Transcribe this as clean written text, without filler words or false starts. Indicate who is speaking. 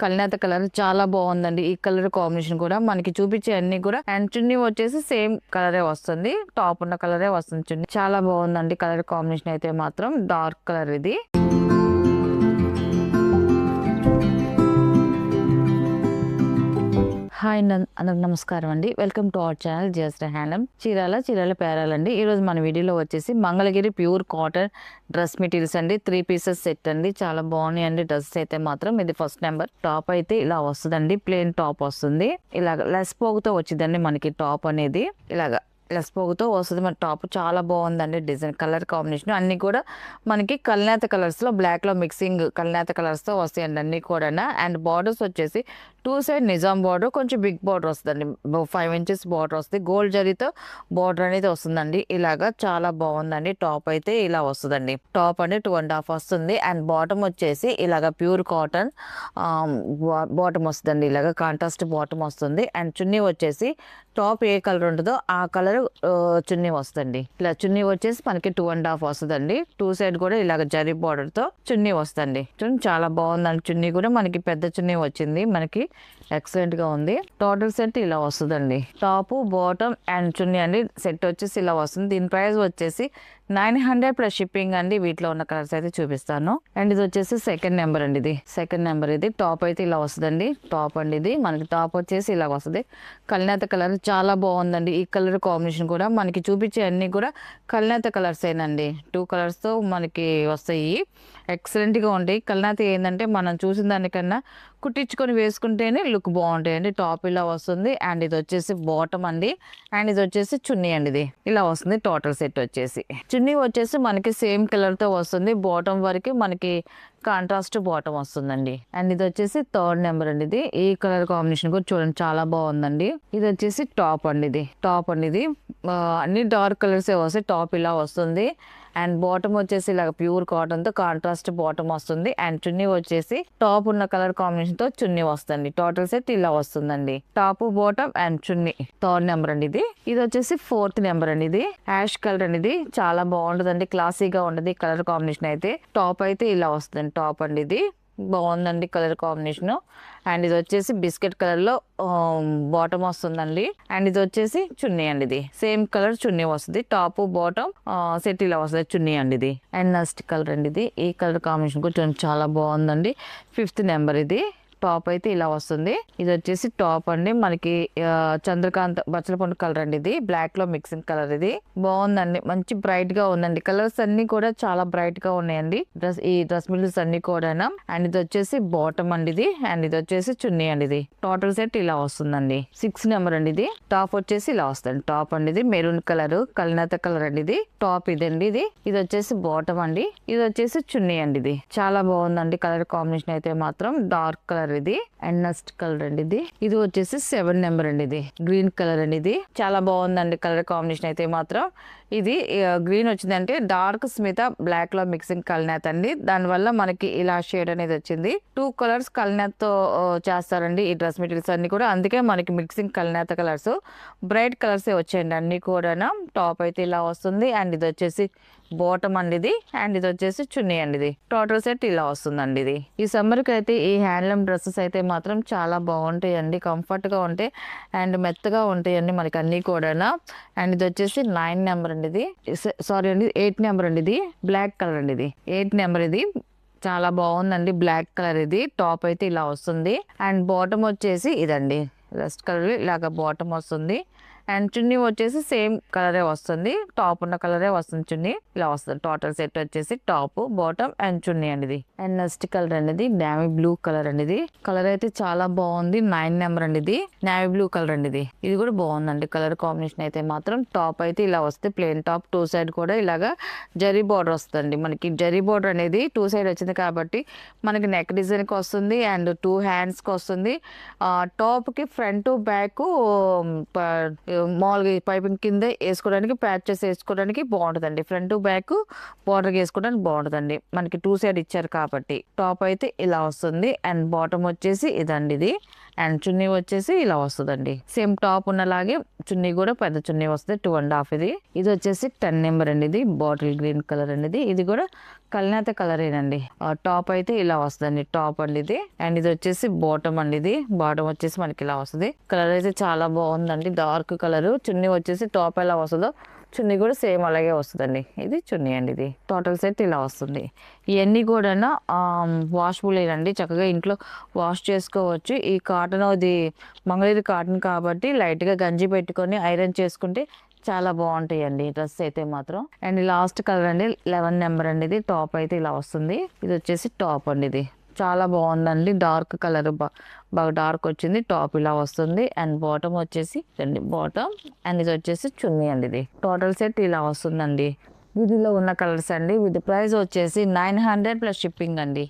Speaker 1: కల్నేత colour చాలా బాగుందండి. ఈ కలర్ కాంబినేషన్ కూడా మనకి చూపించే అన్ని కూడా. అండ్ చున్నీ వచ్చేసి సేమ్ కలరే వస్తుంది, టాప్ ఉన్న కలరే వస్తుంది చున్నీ. చాలా బాగుందండి కలర్ కాంబినేషన్ అయితే మాత్రం. డార్క్ కలర్ ఇది. హాయ్ అందరికి నమస్కారం అండి. Welcome to our channel just handloom. Chirala పేరాలండి. ఈరోజు మన వీడియోలో వచ్చేసి Mangalagiri pure cotton dress materials అండి. 3 పీసెస్ సెట్ అండి. చాలా బాగున్నాయి అండి డ్రెస్సెస్ అయితే మాత్రం. ఇది ఫస్ట్ నెంబర్. టాప్ అయితే ఇలా వస్తుందండి, ప్లెయిన్ టాప్ వస్తుంది. ఇలాగ లెస్ పోగుతో వచ్చిందండి మనకి టాప్ అనేది. ఇలాగా లెస్ పోగుతో వస్తుంది మన టాప్. చాలా బాగుందండి డిజైన్, కలర్ కాంబినేషన్ అన్ని కూడా మనకి కల్నేత కలర్స్ లో, బ్లాక్ లో మిక్సింగ్ కల్నేత కలర్స్ తో వస్తాయండి అన్ని కూడా. అండ్ బార్డర్స్ వచ్చేసి 2 సైడ్ నిజాం బార్డర్, కొంచెం బిగ్ బార్డర్ వస్తుందండి. 5 ఇంచెస్ బార్డర్ వస్తుంది. గోల్డ్ జరీతో బార్డర్ అనేది వస్తుందండి. ఇలాగా చాలా బాగుందండి. టాప్ అయితే ఇలా వస్తుందండి. టాప్ అంటే 2.5 వస్తుంది. అండ్ బాటమ్ వచ్చేసి ఇలాగ ప్యూర్ కాటన్ బాటమ్ వస్తుందండి. ఇలాగ కాంట్రాస్ట్ బాటమ్ వస్తుంది. అండ్ చున్నీ వచ్చేసి టాప్ ఏ కలర్ ఉంటుందో ఆ కలర్ చున్నీ వస్తుంది. ఇలా చున్నీ వచ్చేసి మనకి 2.5 వస్తుందండి. 2 సైడ్ కూడా ఇలాగ జరీ బార్డర్ తో చున్నీ వస్తుంది. చాలా బాగుందండి. చున్నీ కూడా మనకి పెద్ద చున్నీ వచ్చింది. మనకి ఎక్సలెంట్ గా ఉంది. టోటల్ సెట్ ఇలా వస్తుందండి. టాప్, బాటమ్ అండ్ చున్నీ అండి. సెట్ వచ్చేసి ఇలా వస్తుంది. దీని ప్రైస్ వచ్చేసి 900 ప్లస్ షిప్పింగ్ అండి. వీటిలో ఉన్న కలర్స్ అయితే చూపిస్తాను. అండ్ ఇది వచ్చేసి సెకండ్ నెంబర్ అండి. ఇది సెకండ్ నెంబర్. ఇది టాప్ అయితే ఇలా వస్తుందండి. టాప్ అండి ఇది. మనకి టాప్ వచ్చేసి ఇలా వస్తుంది. కల్నేత కలర్ చాలా బాగుందండి. ఈ కలర్ కాంబినేషన్ కూడా మనకి చూపించే అన్ని కూడా కల్నేత కలర్స్ ఏనండి. 2 కలర్స్ తో మనకి వస్తాయి. ఎక్సలెంట్ గా ఉంటాయి. కల్నేత ఏంటంటే మనం చూసిన దానికన్నా కుట్టించుకొని వేసుకుంటేనే లుక్ బాగుంటాయండి. టాప్ ఇలా వస్తుంది. అండ్ ఇది వచ్చేసి బాటమ్ అండి. అండ్ ఇది వచ్చేసి చున్నీ అండి. ఇది ఇలా వస్తుంది. టోటల్ సెట్ వచ్చేసి చున్నీ వచ్చేసి మనకి సేమ్ కలర్ తో వస్తుంది. బాటమ్ వరకు మనకి కాంట్రాస్ట్ బాటమ్ వస్తుందండి. అండ్ ఇది వచ్చేసి థర్డ్ నెంబర్ అండి. ఇది ఈ కలర్ కాంబినేషన్ కూడా చూడండి చాలా బాగుందండి. ఇది వచ్చేసి టాప్ అండి. ఇది టాప్ అండి. ఇది అన్ని డార్క్ కలర్స్ వస్తాయి. టాప్ ఇలా వస్తుంది. అండ్ బాటమ్ వచ్చేసి ఇలా ప్యూర్ కాటన్ తో కాంట్రాస్ట్ బాటమ్ వస్తుంది. అండ్ చున్నీ వచ్చేసి టాప్ ఉన్న కలర్ కాంబినేషన్ తో చున్నీ వస్తుంది. టోటల్ సెట్ ఇలా వస్తుందండి. Top, bottom and chunni. Third number అండి. ఇది ఇది వచ్చేసి ఫోర్త్ నెంబర్ అండి. ఇది యాష్ కలర్ అనేది చాలా బాగుంటదండి. క్లాసీగా ఉండదు కలర్ కాంబినేషన్ అయితే. టాప్ అయితే ఇలా వస్తుంది. టాప్ అండి. ఇది బాగుందండి కలర్ కాంబినేషన్. అండ్ ఇది వచ్చేసి బిస్కెట్ కలర్ లో బాటమ్ వస్తుందండి. అండ్ ఇది వచ్చేసి చున్నీ అండి. ఇది సేమ్ కలర్ చున్నీ వస్తుంది. టాప్, బాటమ్ సెట్ ఇలా వస్తుంది చున్నీ అండి. ఇది అండ్ నెక్స్ట్ కలర్ అండి. ఇది ఈ కలర్ కాంబినేషన్ కూడా చాలా బాగుందండి. 5th number. ఇది టాప్ అయితే ఇలా వస్తుంది. ఇది వచ్చేసి టాప్ అండి. మనకి చంద్రకాంత్ బచ్చలపండు కలర్ అండి. ఇది బ్లాక్ లో మిక్సింగ్ కలర్. ఇది బాగుందండి. మంచి బ్రైట్ గా ఉందండి. కలర్స్ అన్ని కూడా చాలా బ్రైట్ గా ఉన్నాయండి. ఈ డ్రెస్ మెటీరియల్స్ అన్ని కూడా. అండ్ ఇది వచ్చేసి బాటమ్ అండి. ఇది అండ్ ఇది వచ్చేసి చున్నీ అండి. ఇది టోటల్ సెట్ ఇలా వస్తుందండి. 6th నెంబర్ అండి. ఇది టాప్ వచ్చేసి ఇలా వస్తుంది. టాప్ అండి. ఇది మెరూన్ కలర్, కల్నేత కలర్ అండి. ఇది టాప్ ఇదండి. ఇది వచ్చేసి బాటమ్ అండి. ఇది వచ్చేసి చున్నీ అండి. ఇది చాలా బాగుందండి కలర్ కాంబినేషన్ అయితే మాత్రం. డార్క్ కలర్ ఇది. అండ్ నెక్స్ట్ కలర్ అండి. ఇది వచ్చేసి 7 నెంబర్ అండి. ఇది గ్రీన్ కలర్ అండి. ఇది చాలా బాగుందండి కలర్ కాంబినేషన్ అయితే మాత్రం. ఇది గ్రీన్ వచ్చిందంటే డార్క్ స్మిత బ్లాక్ లో మిక్సింగ్ కల్నేత అండి. దానివల్ల మనకి ఇలా షేడ్ అనేది వచ్చింది. 2 కలర్స్ కల్నేత తో చేస్తారండి ఈ డ్రెస్ మెటీరియల్స్ అన్ని కూడా. అందుకే మనకి మిక్సింగ్ కల్నేత కలర్స్, బ్రైట్ కలర్స్ వచ్చాయండి అన్ని కూడా. టాప్ అయితే ఇలా వస్తుంది. అండ్ ఇది వచ్చేసి బాటమ్ అండి. ఇది అండ్ ఇది వచ్చేసి చున్నీ అండి. ఇది టోటల్ సెట్ ఇలా వస్తుందండి. ఇది ఈ సమ్మర్ కి అయితే ఈ హ్యాండ్లూమ్ డ్రెస్సెస్ అయితే మాత్రం చాలా బాగుంటాయండి. కంఫర్ట్ గా ఉంటాయి అండ్ మెత్తగా ఉంటాయండి మనకి అన్ని కూడా. అండ్ ఇది వచ్చేసి 9 నెంబర్ అండి. ఇది సారీ అండి 8 నెంబర్ అండి. ఇది బ్లాక్ కలర్ అండి. ఇది 8 నెంబర్. ఇది చాలా బాగుందండి బ్లాక్ కలర్. ఇది టాప్ అయితే ఇలా వస్తుంది. అండ్ బాటమ్ వచ్చేసి ఇదండి రెస్ట్ కలర్ ఇలాగ బాటమ్ వస్తుంది. అండ్ చున్నీ వచ్చేసి సేమ్ కలరే వస్తుంది. టాప్ ఉన్న కలరే వస్తుంది. చున్నీ ఇలా వస్తుంది. టోటల్ సెట్ వచ్చేసి టాప్, బాటమ్ అండ్ చున్నీ అండి. అండ్ నెక్స్ట్ కలర్ అనేది నేవీ బ్లూ కలర్ అండి. ఇది కలర్ అయితే చాలా బాగుంది. 9 నెంబర్ అండి. ఇది నేవీ బ్లూ కలర్ అండి. ఇది కూడా బాగుందండి కలర్ కాంబినేషన్ అయితే మాత్రం. టాప్ అయితే ఇలా వస్తుంది. Plain top. 2 సైడ్ కూడా ఇలాగా జరీ బార్డర్ వస్తుంది. మనకి జరీ బార్డర్ అనేది 2 సైడ్ వచ్చింది కాబట్టి మనకి నెక్ డిజైన్ కి వస్తుంది. అండ్ 2 హ్యాండ్స్ కి వస్తుంది. టాప్ కి ఫ్రంట్ బ్యాక్ మామూలుగా పైపింగ్ కింద వేసుకోవడానికి, ప్యాచెస్ వేసుకోవడానికి బాగుంటుందండి. ఫ్రంట్ బ్యాక్ బార్డర్ వేసుకోవడానికి బాగుంటుందండి. మనకి 2 సైడ్ ఇచ్చారు కాబట్టి. టాప్ అయితే ఇలా వస్తుంది. అండ్ బాటమ్ వచ్చేసి ఇదండి. ఇది అండ్ చున్నీ వచ్చేసి ఇలా వస్తుందండి. సేమ్ టాప్ ఉన్నలాగే చున్నీ కూడా పెద్ద చున్నీ వస్తుంది, 2.5 ఇది. ఇది వచ్చేసి 10 నెంబర్ అండి. ఇది బాటిల్ గ్రీన్ కలర్ అండి. ఇది కూడా కల్నేత కలరేనండి. టాప్ అయితే ఇలా వస్తుందండి, టాప్ అండి ఇది. అండ్ ఇది వచ్చేసి బాటమ్ అండి. ఇది బాటమ్ వచ్చేసి మనకి ఇలా వస్తుంది. కలర్ అయితే చాలా బాగుందండి, డార్క్ కలర్. చున్నీ వచ్చేసి టాప్ ఎలా వస్తుందో చున్నీ కూడా సేమ్ అలాగే వస్తుందండి. ఇది చున్నీ అండి. ఇది టోటల్ సెట్ ఇలా వస్తుంది. ఇవన్నీ కూడా వాషబుల్ అండి, చక్కగా ఇంట్లో వాష్ చేసుకోవచ్చు. ఈ కాటన్ అది మంగళగిరి కాటన్ కాబట్టి లైట్గా గంజి పెట్టుకొని ఐరన్ చేసుకుంటే చాలా బాగుంటాయండి డ్రెస్ అయితే మాత్రం. అండ్ లాస్ట్ కలర్ అండి 11 నెంబర్ అండి. ఇది టాప్ అయితే ఇలా వస్తుంది. ఇది వచ్చేసి టాప్ అండి. ఇది చాలా బాగుందండి, డార్క్ కలర్ బాగా డార్క్ వచ్చింది. టాప్ ఇలా వస్తుంది. అండ్ బాటమ్ వచ్చేసి బాటమ్. అండ్ ఇది వచ్చేసి చున్నీ అండి. ఇది టోటల్ సెట్ ఇలా వస్తుందండి. వీటిలో ఉన్న కలర్స్ అండి. వీటి ప్రైస్ వచ్చేసి 900 ప్లస్ షిప్పింగ్ అండి.